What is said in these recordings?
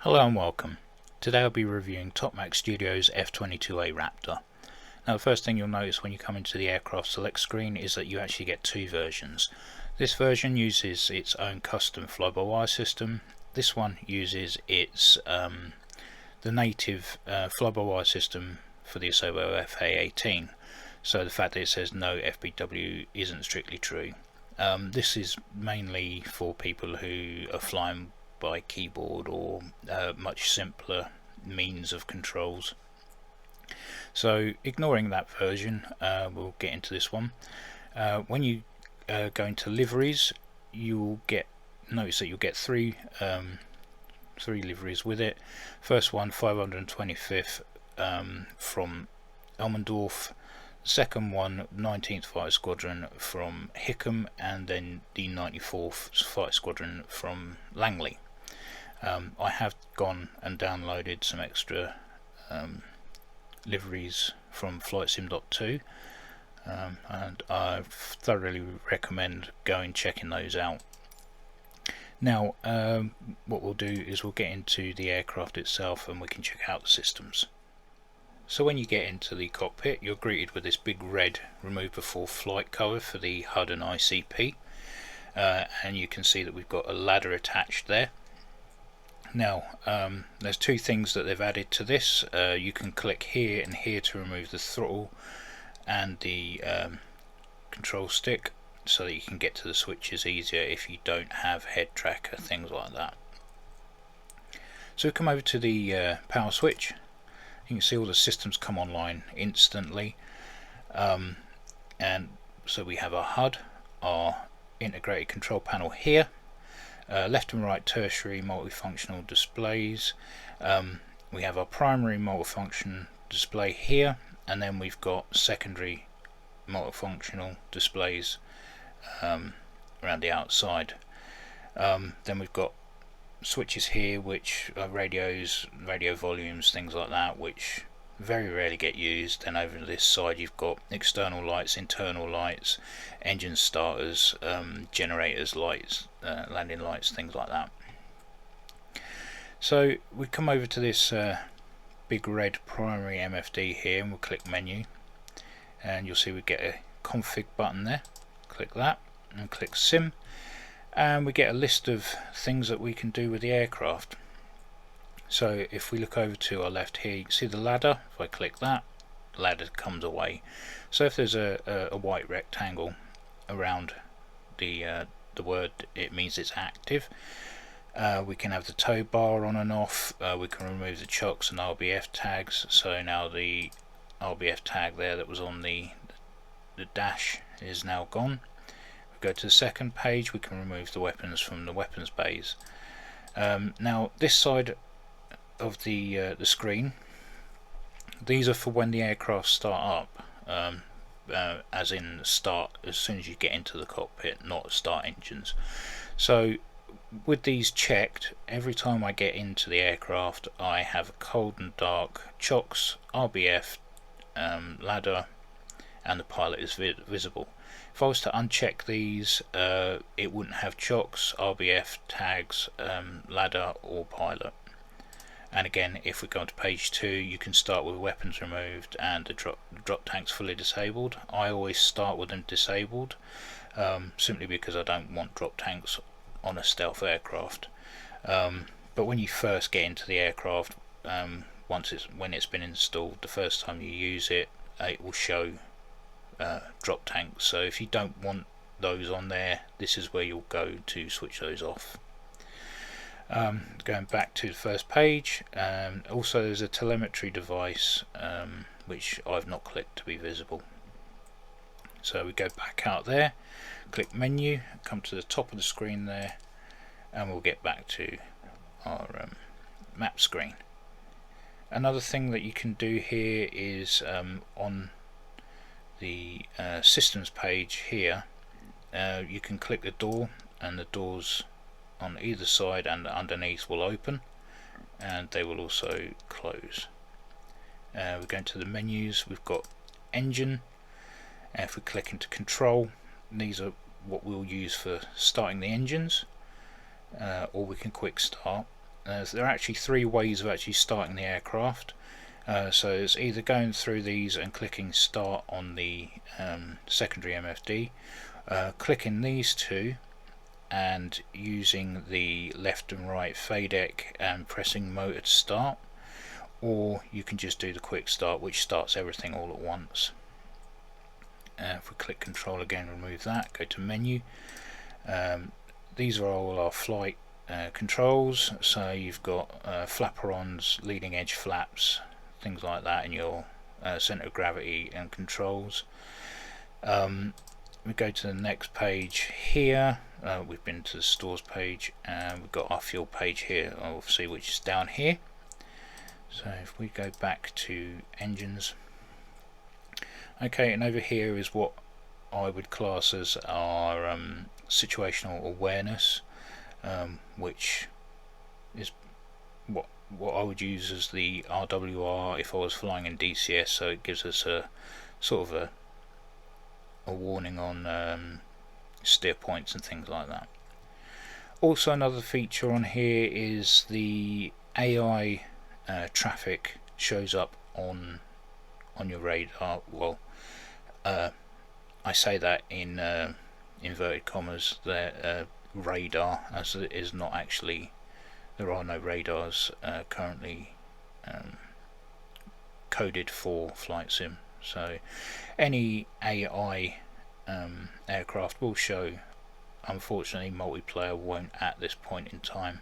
Hello and welcome. Today I'll be reviewing Top Mach Studio's F-22A Raptor. Now the first thing you'll notice when you come into the aircraft select screen is that you actually get two versions. This version uses its own custom fly-by-wire system. This one uses its the native fly-by-wire system for the Asobo FA18. So the fact that it says no FBW isn't strictly true. This is mainly for people who are flying by keyboard or much simpler means of controls. So ignoring that version, we'll get into this one. When you go into liveries, you'll notice that you'll get three liveries with it. First one, 525th from Elmendorf. Second one, 19th Fighter Squadron from Hickam, and then the 94th Fighter Squadron from Langley. I have gone and downloaded some extra liveries from FlightSim.2, and I thoroughly recommend going checking those out. Now what we'll do is we'll get into the aircraft itself and we can check out the systems. So when you get into the cockpit, you're greeted with this big red remove before flight cover for the HUD and ICP, and you can see that we've got a ladder attached there. Now there's two things that they've added to this. You can click here and here to remove the throttle and the control stick, so that you can get to the switches easier if you don't have head tracker, things like that. So we come over to the power switch. You can see all the systems come online instantly, and so we have our HUD, our integrated control panel here, left and right tertiary multifunctional displays. We have our primary multifunction display here, and then we've got secondary multifunctional displays around the outside. Then we've got switches here which are radios, radio volumes, things like that, which very rarely get used. And over this side you've got external lights, internal lights, engine starters, generators, lights, landing lights, things like that. So we come over to this big red primary MFD here, and we'll click menu, and you'll see we get a config button there. Click that and click sim, and we get a list of things that we can do with the aircraft. So if we look over to our left here, you can see the ladder. If I click that, the ladder comes away. So if there's a white rectangle around the word, it means it's active. We can have the tow bar on and off. We can remove the chocks and RBF tags. So now the RBF tag there that was on the dash is now gone. Go to the second page, we can remove the weapons from the weapons bays. Now this side of the screen, these are for when the aircraft start up, as in start as soon as you get into the cockpit, not start engines. So with these checked, every time I get into the aircraft I have cold and dark chocks, RBF, ladder, and the pilot is visible. If I was to uncheck these, it wouldn't have chocks, RBF, tags, ladder or pilot. And again, if we go on to page 2, you can start with weapons removed and the drop tanks fully disabled. I always start with them disabled, simply because I don't want drop tanks on a stealth aircraft. But when you first get into the aircraft, when it's been installed, the first time you use it, it will show drop tanks. So if you don't want those on there, this is where you'll go to switch those off. Going back to the first page, also there's a telemetry device, which I've not clicked to be visible. So we go back out there, click menu, come to the top of the screen there, and we'll get back to our map screen. Another thing that you can do here is on the systems page here, you can click the door, and the doors on either side and underneath will open, and they will also close. We're going to the menus. We've got engine, and if we click into control, these are what we'll use for starting the engines, or we can quick start. there are actually three ways of actually starting the aircraft. So it's either going through these and clicking start on the secondary MFD, clicking these two and using the left and right FADEC and pressing motor to start, or you can just do the quick start, which starts everything all at once. If we click control again, remove that, go to menu. These are all our flight controls, so you've got flaperons, leading edge flaps, things like that in your center of gravity and controls. We go to the next page here. We've been to the stores page, and we've got our fuel page here, obviously, which is down here. So if we go back to engines, okay, and over here is what I would class as our situational awareness, which is what I would use as the RWR if I was flying in DCS. So it gives us a sort of a warning on steer points and things like that. Also, another feature on here is the AI traffic shows up on your radar. Well, I say that in inverted commas, that radar, as it is not actually, there are no radars currently coded for flight sim. So any AI aircraft will show. Unfortunately, multiplayer won't at this point in time.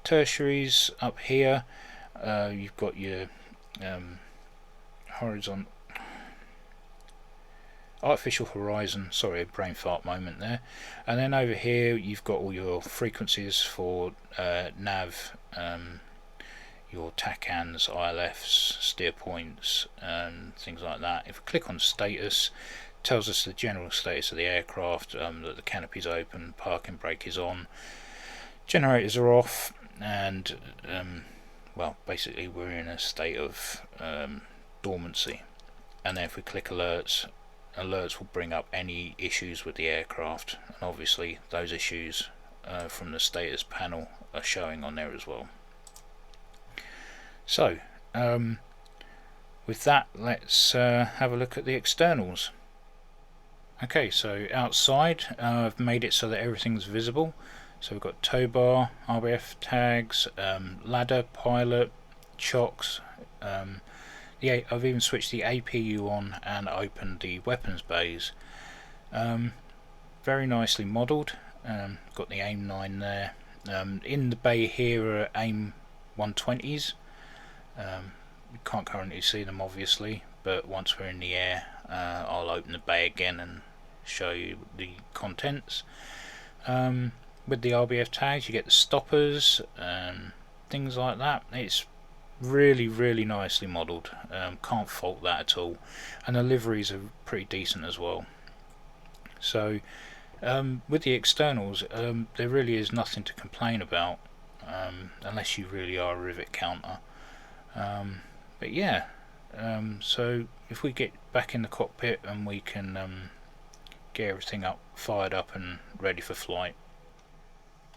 Tertiaries up here, you've got your artificial horizon, sorry, a brain fart moment there, and then over here you've got all your frequencies for nav, your TACANs, ILFs, steer points, and things like that. If we click on status, it tells us the general status of the aircraft, that the canopy's open, parking brake is on, generators are off, and well, basically we're in a state of dormancy. And then if we click alerts, alerts will bring up any issues with the aircraft, and obviously those issues from the status panel are showing on there as well. So with that, let's have a look at the externals. Okay, so outside I've made it so that everything's visible. So we've got tow bar, RBF tags, ladder, pilot, chocks. I've even switched the APU on and opened the weapons bays. Very nicely modelled. Got the AIM 9 there. In the bay here are AIM 120s. We can't currently see them obviously, but once we're in the air I'll open the bay again and show you the contents. With the RBF tags you get the stoppers, things like that. It's really nicely modelled, can't fault that at all, and the liveries are pretty decent as well. So with the externals, there really is nothing to complain about, unless you really are a rivet counter. But yeah, so if we get back in the cockpit and we can get everything fired up and ready for flight.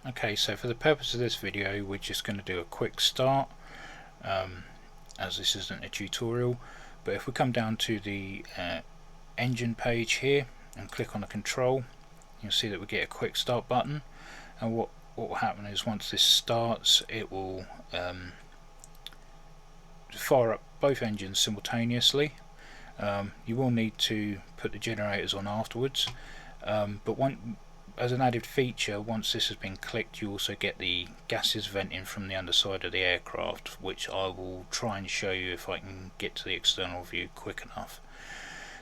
Okay, so for the purpose of this video we're just going to do a quick start, as this isn't a tutorial. But if we come down to the engine page here and click on the control, you'll see that we get a quick start button, and what will happen is once this starts it will fire up both engines simultaneously. You will need to put the generators on afterwards, but as an added feature, once this has been clicked, you also get the gases venting from the underside of the aircraft, which I will try and show you if I can get to the external view quick enough.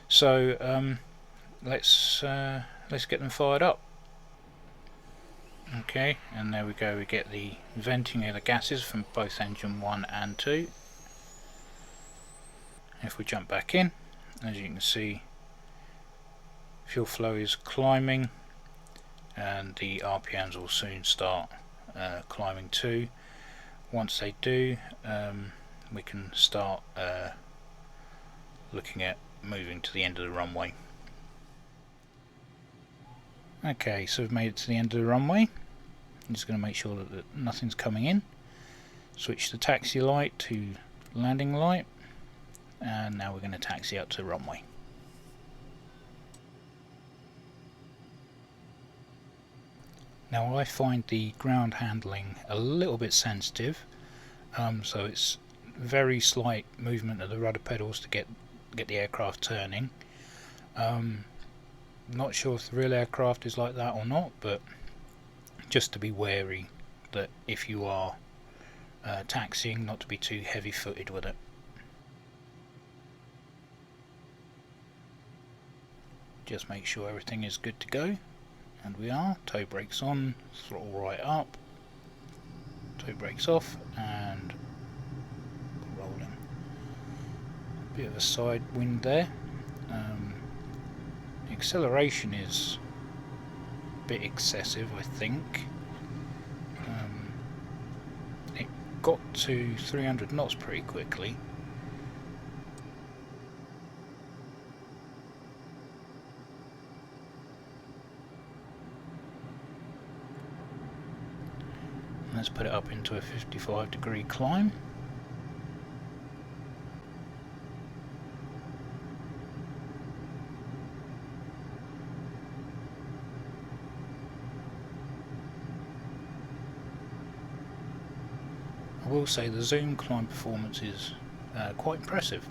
So let's get them fired up. Okay, and there we go, we get the venting of the gases from both engine 1 and 2. If we jump back in, as you can see, fuel flow is climbing, and the RPMs will soon start climbing too. Once they do, we can start looking at moving to the end of the runway. Okay, so we've made it to the end of the runway. I'm just going to make sure that nothing's coming in. Switch the taxi light to landing light, and now we're going to taxi out to runway. Now I find the ground handling a little bit sensitive, so it's very slight movement of the rudder pedals to get the aircraft turning. Not sure if the real aircraft is like that or not, but just to be wary that if you are taxiing, not to be too heavy footed with it. Just make sure everything is good to go, and we are. Toe brakes on, throttle right up, toe brakes off, and rolling. Bit of a side wind there. The acceleration is a bit excessive, I think. It got to 300 knots pretty quickly. Let's put it up into a 55-degree climb. I will say the zoom climb performance is quite impressive.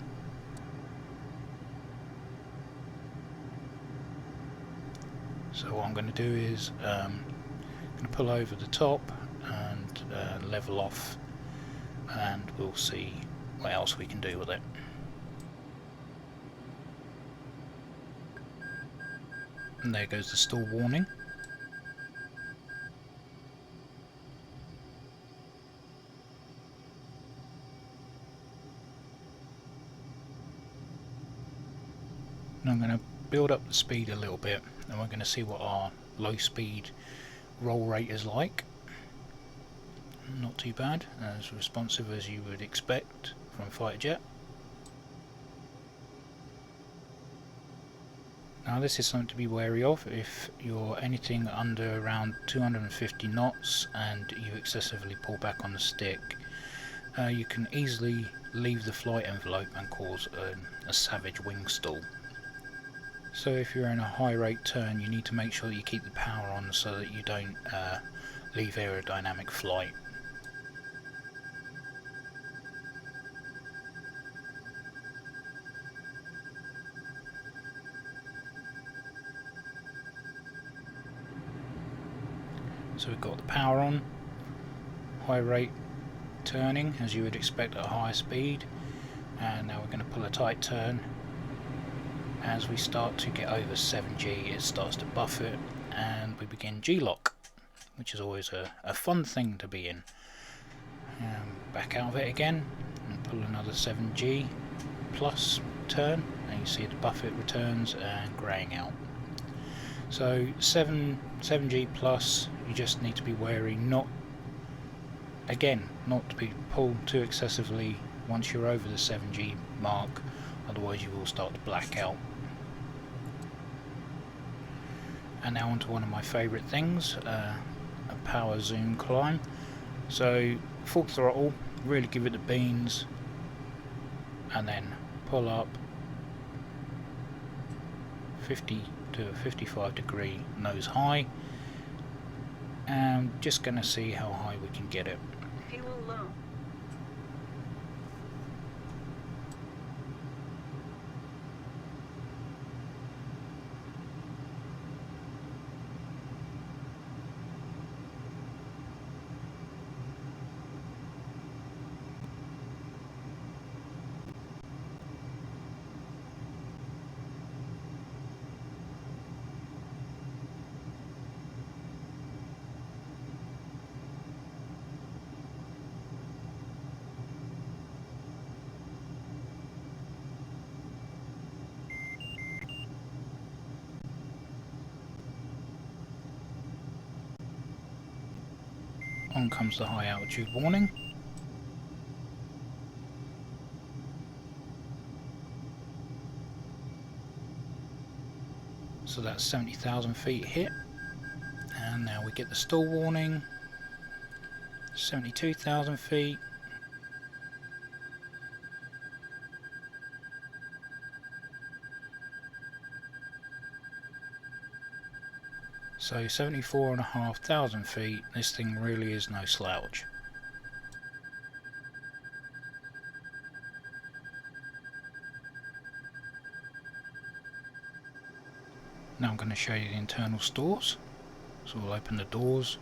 So what I'm going to do is I'm going to pull over the top and level off, and we'll see what else we can do with it. And there goes the stall warning. And I'm going to build up the speed a little bit, and we're going to see what our low speed roll rate is like. Not too bad, as responsive as you would expect from a fighter jet. Now this is something to be wary of. If you're anything under around 250 knots and you excessively pull back on the stick, you can easily leave the flight envelope and cause a savage wing stall. So if you're in a high rate turn, you need to make sure that you keep the power on so that you don't leave aerodynamic flight. So we've got the power on, high rate turning as you would expect at a higher speed, and now we're going to pull a tight turn. As we start to get over 7G, it starts to buffet and we begin G-lock, which is always a fun thing to be in. Back out of it again and pull another 7G plus turn, and you see the buffet returns and greying out. So 7G plus, you just need to be wary not to be pulled too excessively once you're over the 7G mark, otherwise you will start to black out. And now onto one of my favourite things, a power zoom climb. So full throttle, really give it the beans, and then pull up 50 to a 55-degree nose high, and just going to see how high we can get it. Fuel low. On comes the high altitude warning. So that's 70,000 feet hit, and now we get the stall warning, 72,000 feet. So 74,500 feet, this thing really is no slouch. Now I'm going to show you the internal stores. So we'll open the doors.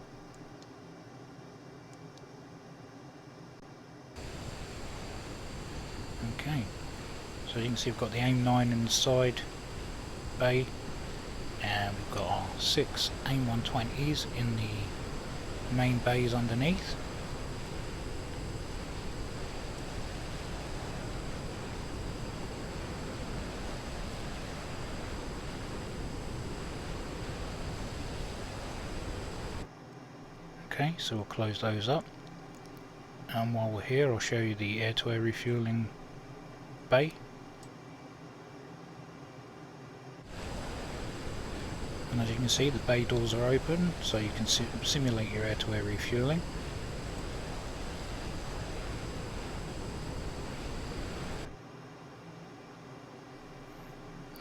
Okay, so you can see we've got the AIM-9 in the side bay, and we've got our 6 AIM-120s in the main bays underneath. Okay, so we'll close those up, and while we're here I'll show you the air-to-air refueling bay. And as you can see, the bay doors are open, so you can simulate your air-to-air refueling.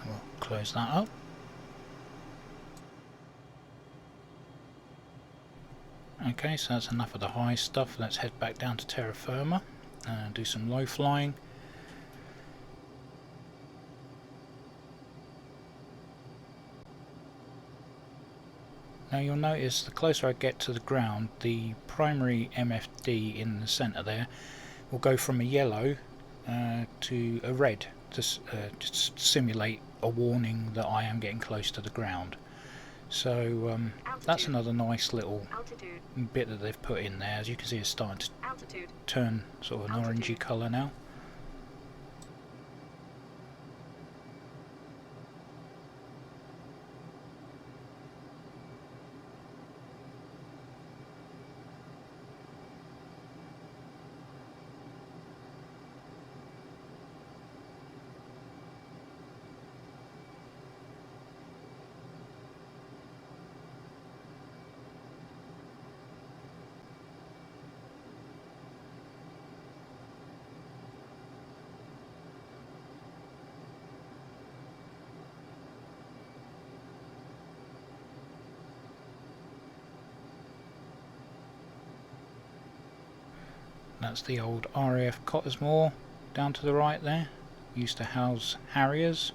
We'll close that up. Okay, so that's enough of the high stuff. Let's head back down to terra firma and do some low flying. Now you'll notice the closer I get to the ground, the primary MFD in the centre there will go from a yellow to a red to simulate a warning that I am getting close to the ground. So that's another nice little bit that they've put in there. As you can see, it's starting to turn sort of an orangey colour now. That's the old RAF Cottesmore down to the right there. Used to house Harriers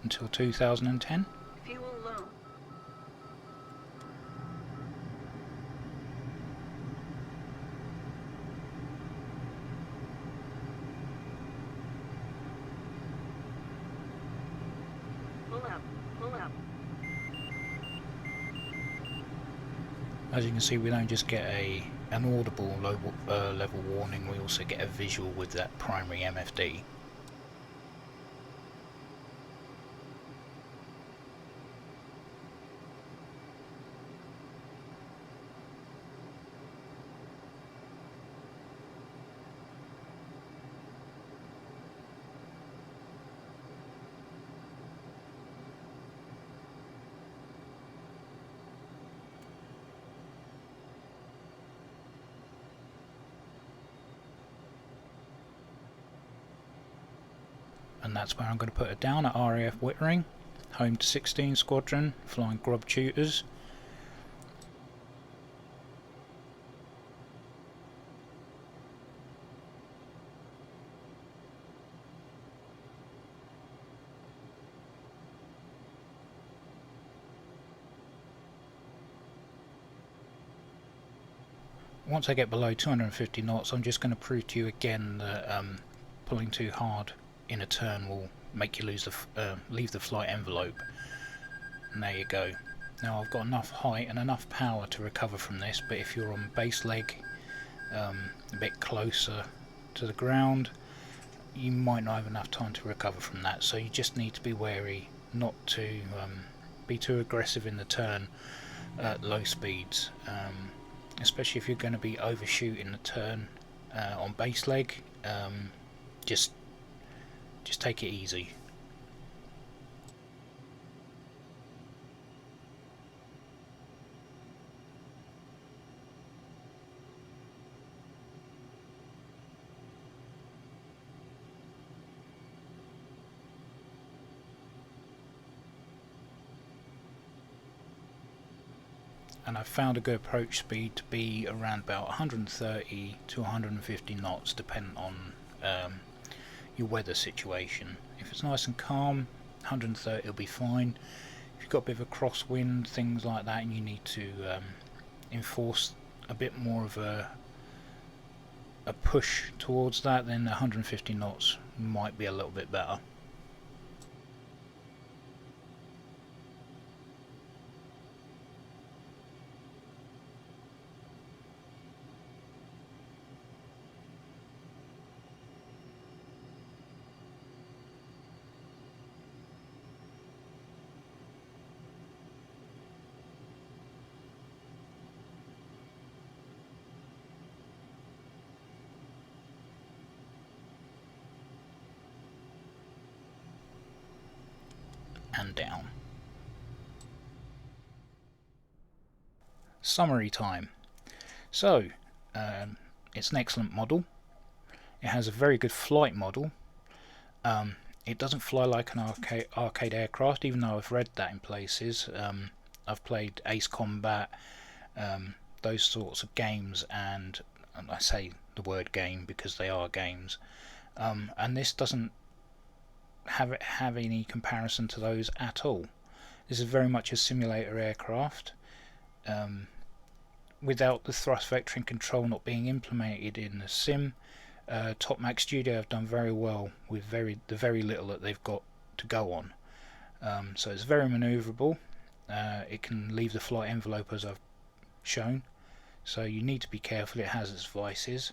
until 2010. Fuel low. Pull up, pull up. As you can see, we don't just get an audible low level warning, we also get a visual with that primary MFD. And that's where I'm going to put it down, at RAF Wittering, home to 16 Squadron, flying Grub Tutors. Once I get below 250 knots, I'm just going to prove to you again that pulling too hard in a turn will make you leave the flight envelope. And there you go. Now I've got enough height and enough power to recover from this, but if you're on base leg a bit closer to the ground, you might not have enough time to recover from that, so you just need to be wary not to be too aggressive in the turn at low speeds, especially if you're going to be overshooting the turn on base leg. Just take it easy. and I've found a good approach speed to be around about 130 to 150 knots, depending on your weather situation. If it's nice and calm, 130 will be fine. If you've got a bit of a crosswind, things like that, and you need to enforce a bit more of a push towards that, then 150 knots might be a little bit better. And down. Summary time. So, it's an excellent model. It has a very good flight model. It doesn't fly like an arcade aircraft, even though I've read that in places. I've played Ace Combat, those sorts of games, and I say the word game because they are games. And this doesn't have any comparison to those at all. This is very much a simulator aircraft, without the thrust vectoring control not being implemented in the sim. Top Mach Studio have done very well with the very little that they've got to go on. So it's very manoeuvrable. It can leave the flight envelope as I've shown, so you need to be careful. It has its vices.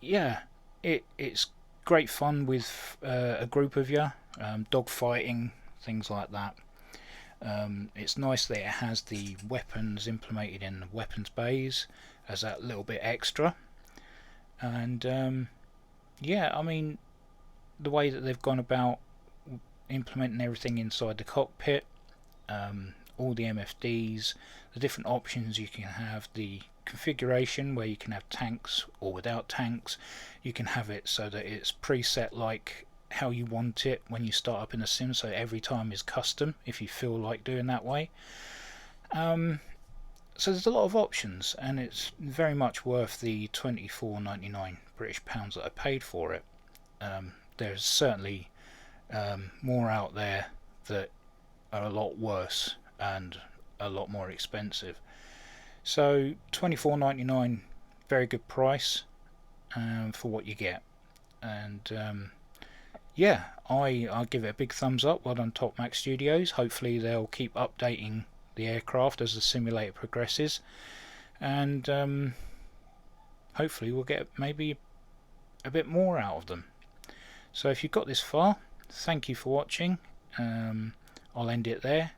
Yeah, it's great fun with a group of you, dogfighting, things like that. It's nice that it has the weapons implemented in the weapons bays as that little bit extra. And yeah, I mean, the way that they've gone about implementing everything inside the cockpit, all the MFDs, the different options you can have, the configuration where you can have tanks or without tanks. You can have it so that it's preset like how you want it when you start up in a sim, so every time is custom if you feel like doing that way. So there's a lot of options, and it's very much worth the £24.99 British pounds that I paid for it. There's certainly more out there that are a lot worse and a lot more expensive. So £24.99, very good price for what you get. And yeah, I'll give it a big thumbs up. Well done, Top Mach Studios. Hopefully they'll keep updating the aircraft as the simulator progresses, and hopefully we'll get maybe a bit more out of them. So if you've got this far, thank you for watching. I'll end it there.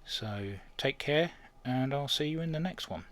So take care, and I'll see you in the next one.